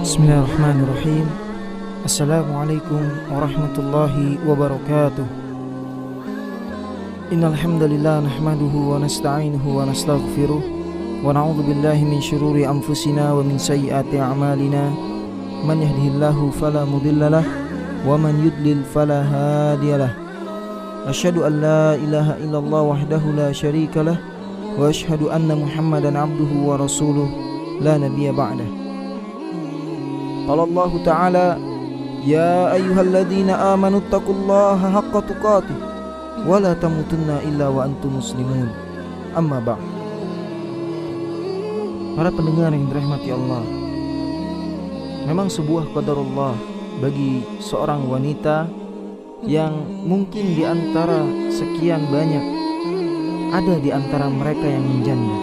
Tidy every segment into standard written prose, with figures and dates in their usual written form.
Bismillahirrahmanirrahim. Assalamualaikum warahmatullahi wabarakatuh. Innal hamdalillah nahmaduhu wa nasta'inuhu wa nastaghfiruh wa na'udzu billahi min syururi anfusina wa min sayyiati a'malina. Man yahdihillahu fala mudhillalah wa man yudlil fala hadiyalah. Asyhadu an la ilaha illallah wahdahu la syarikalah wa asyhadu anna Muhammadan abduhu wa rasuluh la nabiyya ba'dah. Qala Allah Ta'ala, ya ayyuhalladzina amanu taqullaha haqqa tuqatih wa la tamutunna illa wa antum muslimun. Amma ba'd. Para pendengar yang dirahmati Allah, memang sebuah qadarullah bagi seorang wanita yang mungkin di antara sekian banyak ada di antara mereka yang menjanda.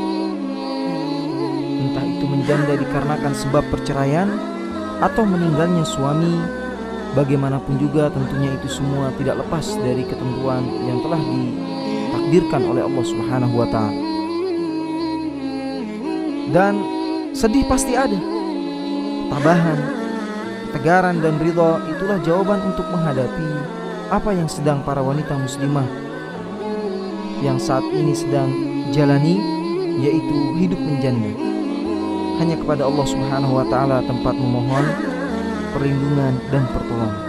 Entah itu menjanda dikarenakan sebab perceraian atau meninggalnya suami, bagaimanapun juga tentunya itu semua tidak lepas dari ketentuan yang telah ditakdirkan oleh Allah Subhanahu wa Ta'ala. Dan sedih pasti ada, tabahan, ketegaran dan ridha itulah jawaban untuk menghadapi apa yang sedang para wanita muslimah yang saat ini sedang jalani, yaitu hidup menjanda. Hanya kepada Allah Subhanahu wa Ta'ala tempat memohon perlindungan dan pertolongan.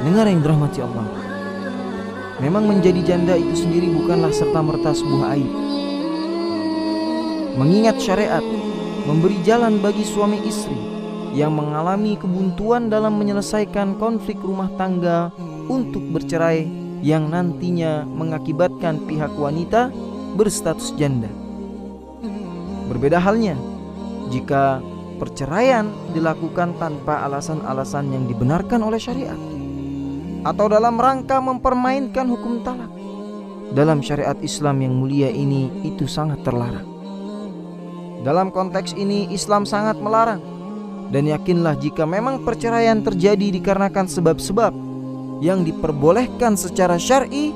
Dengar yang dirahmati Allah, memang menjadi janda itu sendiri bukanlah serta-merta sebuah aib. Mengingat syariat memberi jalan bagi suami istri yang mengalami kebuntuan dalam menyelesaikan konflik rumah tangga untuk bercerai yang nantinya mengakibatkan pihak wanita berstatus janda. Berbeda halnya jika perceraian dilakukan tanpa alasan-alasan yang dibenarkan oleh syariat atau dalam rangka mempermainkan hukum talak. Dalam syariat Islam yang mulia ini itu sangat terlarang. Dalam konteks ini Islam sangat melarang. Dan yakinlah jika memang perceraian terjadi dikarenakan sebab-sebab yang diperbolehkan secara syar'i,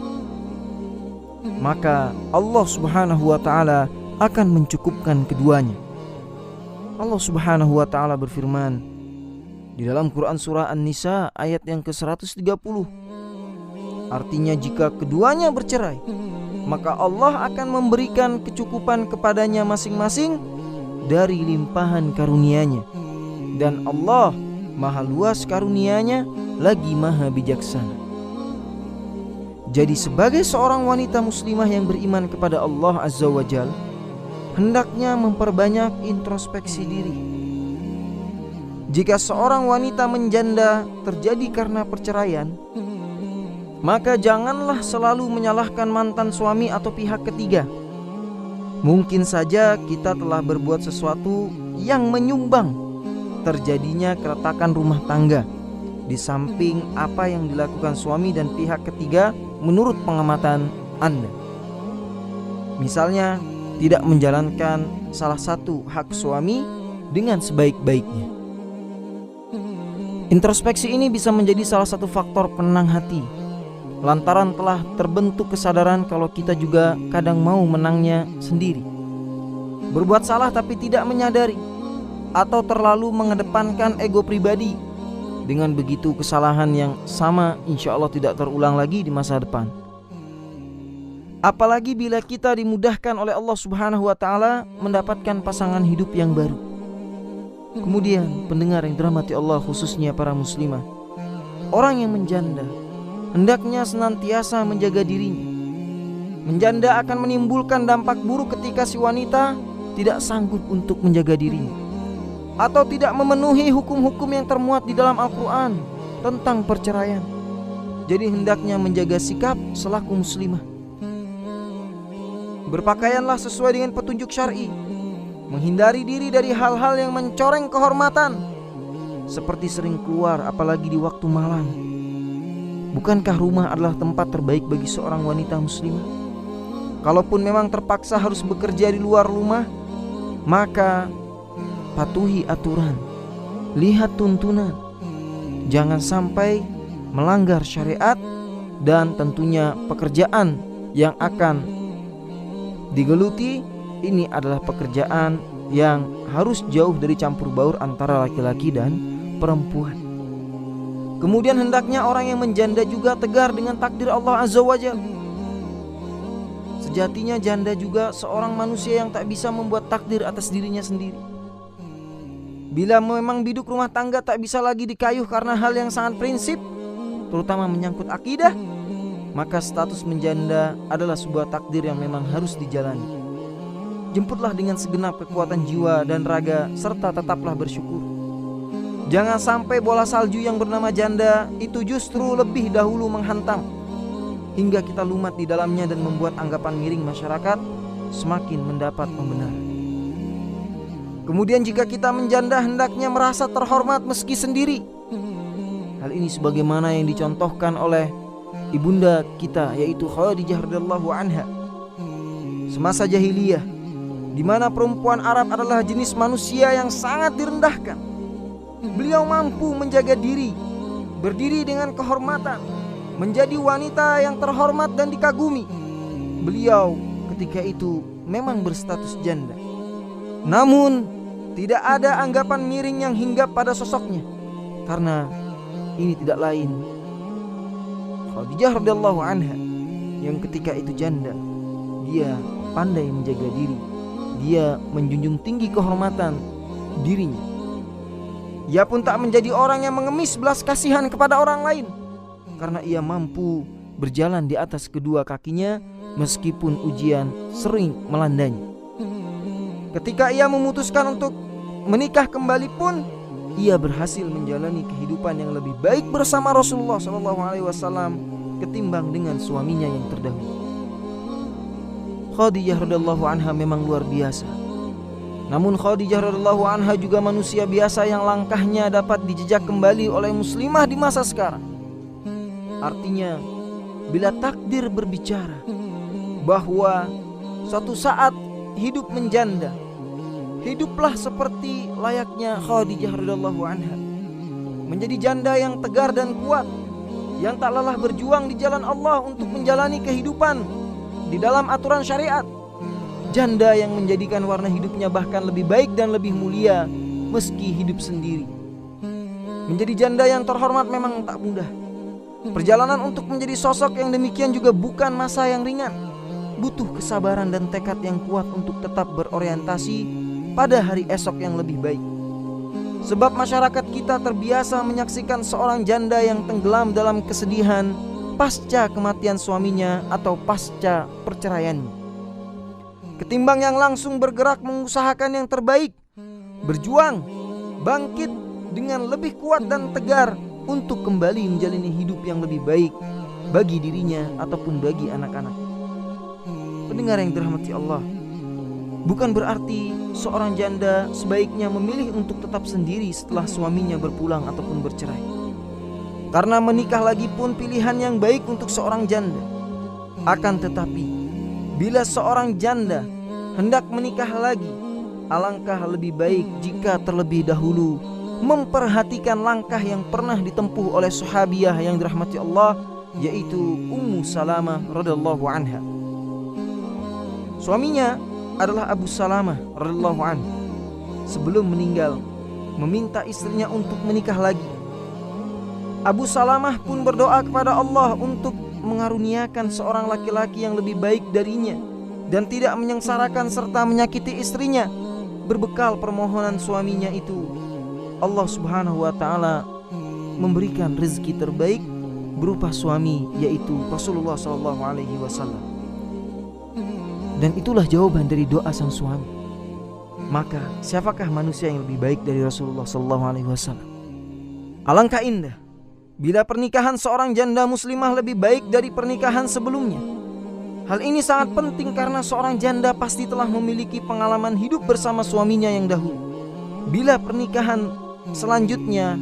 maka Allah Subhanahu wa Ta'ala akan mencukupkan keduanya. Allah Subhanahu wa Ta'ala berfirman di dalam Quran surah An-Nisa ayat yang ke-130. Artinya jika keduanya bercerai, maka Allah akan memberikan kecukupan kepadanya masing-masing dari limpahan karunia-Nya. Dan Allah maha luas karunia-Nya lagi maha bijaksana. Jadi sebagai seorang wanita muslimah yang beriman kepada Allah Azza wa Jal, hendaknya memperbanyak introspeksi diri. Jika seorang wanita menjanda terjadi karena perceraian, maka janganlah selalu menyalahkan mantan suami atau pihak ketiga. Mungkin saja kita telah berbuat sesuatu yang menyumbang terjadinya keretakan rumah tangga, di samping apa yang dilakukan suami dan pihak ketiga menurut pengamatan Anda. Misalnya tidak menjalankan salah satu hak suami dengan sebaik-baiknya. Introspeksi ini bisa menjadi salah satu faktor penenang hati, lantaran telah terbentuk kesadaran kalau kita juga kadang mau menangnya sendiri. Berbuat salah tapi tidak menyadari, atau terlalu mengedepankan ego pribadi. Dengan begitu kesalahan yang sama insya Allah tidak terulang lagi di masa depan. Apalagi bila kita dimudahkan oleh Allah Subhanahu wa Ta'ala mendapatkan pasangan hidup yang baru. Kemudian pendengar yang dirahmati Allah, khususnya para muslimah, orang yang menjanda hendaknya senantiasa menjaga dirinya. Menjanda akan menimbulkan dampak buruk ketika si wanita tidak sanggup untuk menjaga dirinya atau tidak memenuhi hukum-hukum yang termuat di dalam Al-Quran tentang perceraian. Jadi hendaknya menjaga sikap selaku muslimah. Berpakaianlah sesuai dengan petunjuk syar'i, menghindari diri dari hal-hal yang mencoreng kehormatan, seperti sering keluar apalagi di waktu malam. Bukankah rumah adalah tempat terbaik bagi seorang wanita muslimah? Kalaupun memang terpaksa harus bekerja di luar rumah, maka patuhi aturan, lihat tuntunan. Jangan sampai melanggar syariat dan tentunya pekerjaan yang akan digeluti ini adalah pekerjaan yang harus jauh dari campur baur antara laki-laki dan perempuan. Kemudian hendaknya orang yang menjanda juga tegar dengan takdir Allah Azza wa Jalla. Sejatinya janda juga seorang manusia yang tak bisa membuat takdir atas dirinya sendiri. Bila memang biduk rumah tangga tak bisa lagi dikayuh karena hal yang sangat prinsip, terutama menyangkut akidah, maka status menjanda adalah sebuah takdir yang memang harus dijalani. Jemputlah dengan segenap kekuatan jiwa dan raga, serta tetaplah bersyukur. Jangan sampai bola salju yang bernama janda itu justru lebih dahulu menghantam, hingga kita lumat di dalamnya dan membuat anggapan miring masyarakat semakin mendapat pembenaran. Kemudian jika kita menjanda hendaknya merasa terhormat meski sendiri. Hal ini sebagaimana yang dicontohkan oleh ibunda kita, yaitu Khadijah radhiyallahu anha. Semasa jahiliyah, di mana perempuan Arab adalah jenis manusia yang sangat direndahkan, beliau mampu menjaga diri, berdiri dengan kehormatan, menjadi wanita yang terhormat dan dikagumi. Beliau ketika itu memang berstatus janda, namun tidak ada anggapan miring yang hinggap pada sosoknya, karena ini tidak lain Khadijah radhiyallahu anha yang ketika itu janda. Dia pandai menjaga diri, dia menjunjung tinggi kehormatan dirinya. Ia pun tak menjadi orang yang mengemis belas kasihan kepada orang lain, karena ia mampu berjalan di atas kedua kakinya meskipun ujian sering melandanya. Ketika ia memutuskan untuk menikah kembali pun, ia berhasil menjalani kehidupan yang lebih baik bersama Rasulullah SAW ketimbang dengan suaminya yang terdahulu. Khadijah radhiyallahu anha memang luar biasa. Namun Khadijah radhiyallahu anha juga manusia biasa yang langkahnya dapat dijejak kembali oleh muslimah di masa sekarang. Artinya, bila takdir berbicara bahwa suatu saat hidup menjanda, hiduplah seperti layaknya Khadijah radhiyallahu anha, menjadi janda yang tegar dan kuat, yang tak lelah berjuang di jalan Allah untuk menjalani kehidupan di dalam aturan syariat. Janda yang menjadikan warna hidupnya bahkan lebih baik dan lebih mulia meski hidup sendiri. Menjadi janda yang terhormat memang tak mudah. Perjalanan untuk menjadi sosok yang demikian juga bukan masa yang ringan. Butuh kesabaran dan tekad yang kuat untuk tetap berorientasi pada hari esok yang lebih baik. Sebab masyarakat kita terbiasa menyaksikan seorang janda yang tenggelam dalam kesedihan pasca kematian suaminya atau pasca perceraiannya, ketimbang yang langsung bergerak mengusahakan yang terbaik, berjuang, bangkit dengan lebih kuat dan tegar untuk kembali menjalani hidup yang lebih baik bagi dirinya ataupun bagi anak-anak. Pendengar yang dirahmati Allah, bukan berarti seorang janda sebaiknya memilih untuk tetap sendiri setelah suaminya berpulang ataupun bercerai. Karena menikah lagi pun pilihan yang baik untuk seorang janda. Akan tetapi, bila seorang janda hendak menikah lagi, alangkah lebih baik jika terlebih dahulu memperhatikan langkah yang pernah ditempuh oleh sahabiah yang dirahmati Allah, yaitu Ummu Salamah radhiyallahu anha. Suaminya adalah Abu Salamah radhiyallahu anhu. Sebelum meninggal, meminta istrinya untuk menikah lagi. Abu Salamah pun berdoa kepada Allah untuk mengaruniakan seorang laki-laki yang lebih baik darinya dan tidak menyengsarakan serta menyakiti istrinya. Berbekal permohonan suaminya itu, Allah Subhanahu wa taala memberikan rezeki terbaik berupa suami, yaitu Rasulullah sallallahu alaihi wasallam. Dan itulah jawaban dari doa sang suami. Maka siapakah manusia yang lebih baik dari Rasulullah sallallahu alaihi wasallam? Alangkah indah bila pernikahan seorang janda muslimah lebih baik dari pernikahan sebelumnya. Hal ini sangat penting karena seorang janda pasti telah memiliki pengalaman hidup bersama suaminya yang dahulu. Bila pernikahan selanjutnya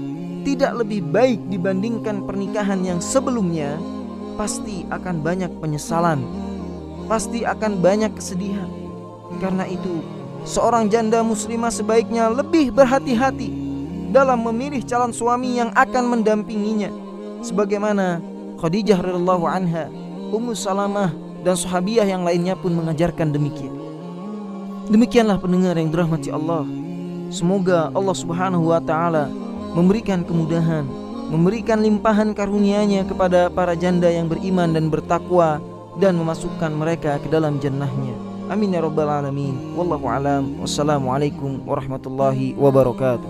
tidak lebih baik dibandingkan pernikahan yang sebelumnya, pasti akan banyak penyesalan, pasti akan banyak kesedihan. Karena itu, seorang janda muslimah sebaiknya lebih berhati-hati dalam memilih calon suami yang akan mendampinginya, sebagaimana Khadijah radhiyallahu anha, Ummu Salamah, dan sahabiah yang lainnya pun mengajarkan demikian. Demikianlah pendengar yang dirahmati Allah. Semoga Allah Subhanahu wa taala memberikan kemudahan, memberikan limpahan karunia-Nya kepada para janda yang beriman dan bertakwa, dan memasukkan mereka ke dalam jannah-Nya. Amin ya rabbal alamin. Wallahu alam. Wassalamualaikum warahmatullahi wabarakatuh.